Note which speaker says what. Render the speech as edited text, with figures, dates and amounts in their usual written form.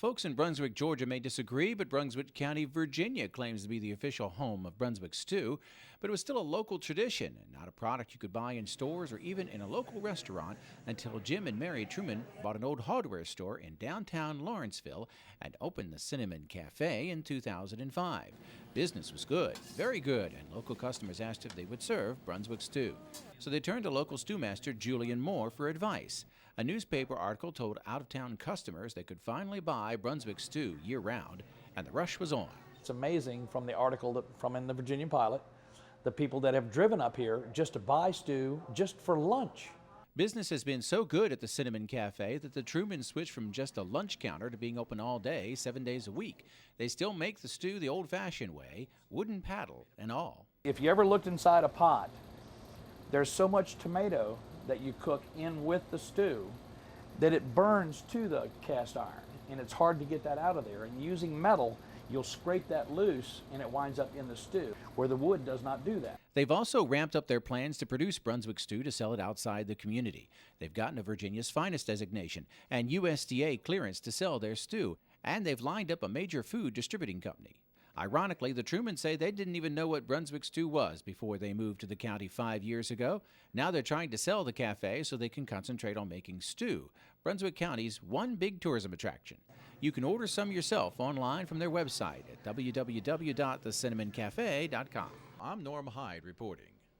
Speaker 1: Folks in Brunswick, Georgia may disagree, but Brunswick County, Virginia claims to be the official home of Brunswick stew. But it was still a local tradition and not a product you could buy in stores or even in a local restaurant until Jim and Mary Truman bought an old hardware store in downtown Lawrenceville and opened the Cinnamon Cafe in 2005. Business was good, very good, and local customers asked if they would serve Brunswick stew. So they turned to local stewmaster Julian Moore for advice. A newspaper article told out-of-town customers they could finally buy Brunswick stew year-round, and the rush was on.
Speaker 2: It's amazing from the article from in the Virginia Pilot, the people that have driven up here just to buy stew just for lunch.
Speaker 1: Business has been so good at the Cinnamon Cafe that the Trumans switched from just a lunch counter to being open all day, 7 days a week. They still make the stew the old-fashioned way, wooden paddle and all.
Speaker 2: If you ever looked inside a pot, there's so much tomato that you cook in with the stew that it burns to the cast iron, and it's hard to get that out of there. And using metal, you'll scrape that loose and it winds up in the stew, where the wood does not do that.
Speaker 1: They've also ramped up their plans to produce Brunswick stew to sell it outside the community. They've gotten a Virginia's Finest designation and USDA clearance to sell their stew, and they've lined up a major food distributing company. Ironically, the Trumans say they didn't even know what Brunswick stew was before they moved to the county 5 years ago. Now they're trying to sell the cafe so they can concentrate on making stew, Brunswick County's one big tourism attraction. You can order some yourself online from their website at www.thecinnamon.cafe.com.
Speaker 3: I'm Norm Hyde reporting.